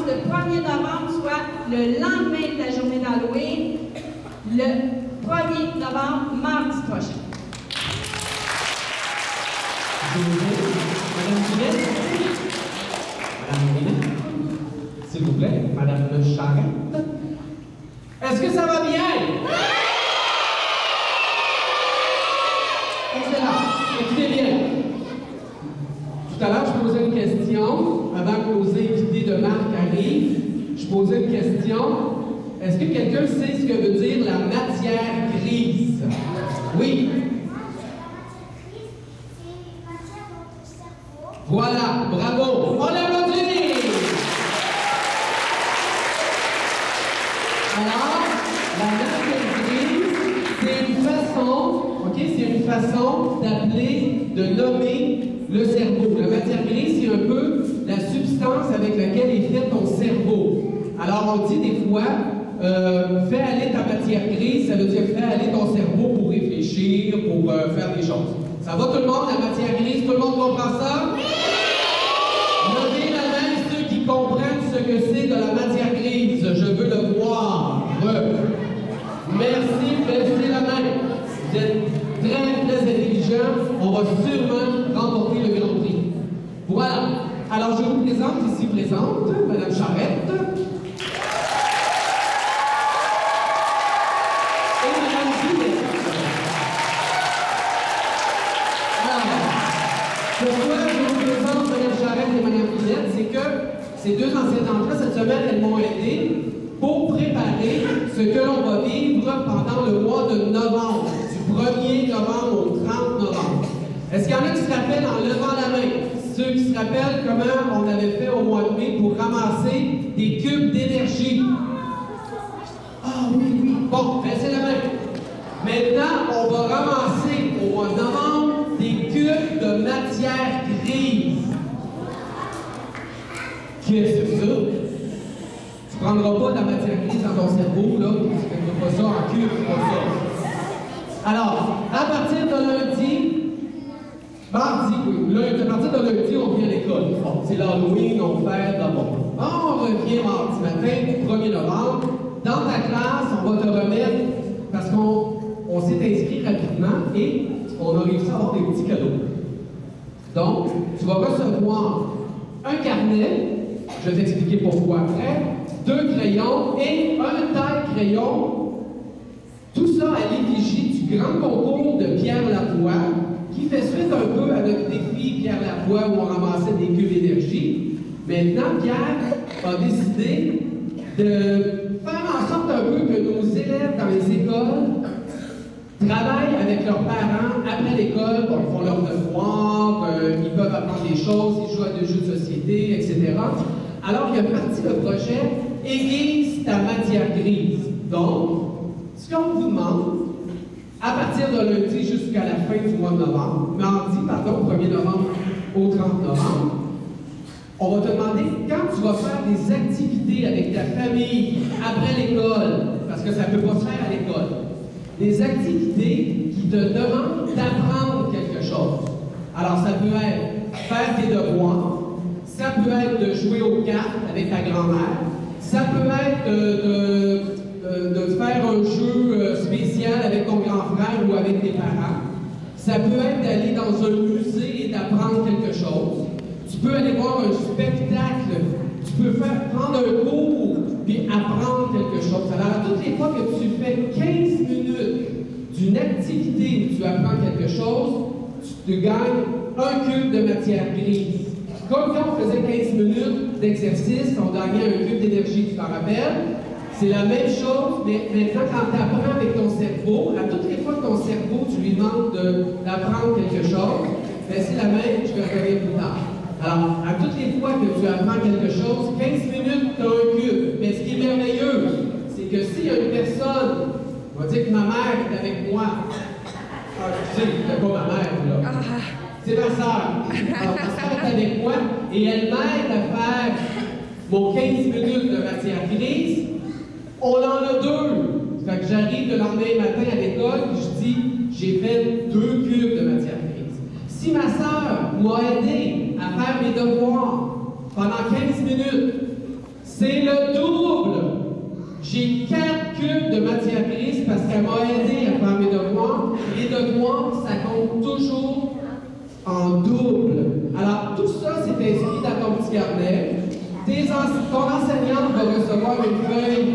commence le 1er novembre, soit le lendemain de la journée d'Halloween, le 1er novembre, mardi prochain. Madame Guinette? Madame Guinette? S'il vous plaît, Madame Le Charrette? Est-ce que ça va bien? Excellent. Écoutez bien. Tout à l'heure, je posais une question, avant que nos invités de marque arrivent. Je posais une question. Est-ce que quelqu'un sait ce que veut dire la matière grise? Oui. Voilà, bravo. On l'applaudit! Alors, la matière grise, c'est une façon, c'est une façon d'appeler, de nommer le cerveau. La matière grise, c'est un peu la substance avec laquelle est fait ton cerveau. Alors, on dit des fois, fais aller ta matière grise, ça veut dire fais aller ton cerveau pour réfléchir, pour faire des choses. Ça va tout le monde, la matière grise? Tout le monde comprend ça? Oui! Levez la main ceux qui comprennent ce que c'est de la matière grise. Je veux le voir. Merci, baissez la main. Vous êtes très, très intelligents. On va sûrement remporter le Grand Prix. Voilà. Alors, je vous présente ici présente, Madame Charrette. Et Madame Guinette. Pourquoi je vous présente Mme Charrette et Mme Guinette, c'est que ces deux anciennes enfants, cette semaine, elles m'ont aidé pour préparer ce que l'on va vivre pendant le mois de novembre, du 1er novembre au 30 novembre. Est-ce qu'il y en a qui se rappellent en levant la main? Ceux qui se rappellent comment on avait fait au mois de mai pour ramasser des cubes d'énergie? Ah oui, oui. Bon, baissez la main. Maintenant, on va ramasser au mois de novembre des cubes de matière grise. Qu'est-ce que c'est ça? Tu ne prendras pas de la matière grise dans ton cerveau, là, tu ne mettras pas ça en cube, pas ça. Alors, à partir de mardi, à partir de lundi, on vient à l'école. Bon, c'est l'Halloween, on fait d'abord. On revient mardi matin, 1er novembre. Dans ta classe, on va te remettre, parce qu'on s'est inscrit rapidement et on a réussi à avoir des petits cadeaux. Donc, tu vas recevoir un carnet, je vais t'expliquer pourquoi après, 2 crayons et un taille-crayon. Tout ça à l'effigie du grand concours de Pierre Lavoie, qui fait suite un peu à notre défi Pierre Lavoie où on ramassait des cubes d'énergie. Maintenant, Pierre a décidé de faire en sorte un peu que nos élèves dans les écoles travaillent avec leurs parents après l'école, bon, ils font leurs devoirs, ils peuvent apprendre des choses, ils jouent à des jeux de société, etc. Alors, il a parti le projet « Aiguise ta matière grise ». Donc, ce qu'on vous demande, à partir de lundi jusqu'à la fin du mois de novembre, mardi, pardon, 1er novembre au 30 novembre, on va te demander, quand tu vas faire des activités avec ta famille après l'école, parce que ça ne peut pas se faire à l'école, des activités qui te demandent d'apprendre quelque chose. Alors, ça peut être faire tes devoirs, ça peut être de jouer aux cartes avec ta grand-mère, ça peut être de faire un jeu spécial avec ton grand frère ou avec tes parents, ça peut être d'aller dans un musée et d'apprendre quelque chose. Tu peux aller voir un spectacle, tu peux prendre un cours puis apprendre quelque chose. Alors, toutes les fois que tu fais 15 minutes d'une activité où tu apprends quelque chose, tu te gagnes un cube de matière grise. Comme quand on faisait 15 minutes d'exercice, on gagnait un cube d'énergie, tu t'en rappelles? C'est la même chose, mais maintenant, quand tu apprends avec ton cerveau, à toutes les fois que ton cerveau, tu lui demandes d'apprendre quelque chose, c'est la même, je vais revenir plus tard. Alors, à toutes les fois que tu apprends quelque chose, 15 minutes, tu as un cube. Mais ce qui est merveilleux, c'est que s'il y a une personne, on va dire que ma mère est avec moi. Ah, tu sais, c'est pas ma mère, là. C'est ma soeur. Alors, ma soeur est avec moi et elle m'aide à faire mon 15 minutes de matière grise. On en a 2. Fait que j'arrive le lendemain matin à l'école et je dis, j'ai fait 2 cubes de matière grise. Si ma soeur m'a aidé à faire mes devoirs pendant 15 minutes, C'est le double. J'ai 4 cubes de matière grise parce qu'elle m'a aidé à faire mes devoirs. Les devoirs, ça compte toujours en double. Alors, tout ça, c'est inscrit dans ton petit carnet. Ton enseignante va recevoir une feuille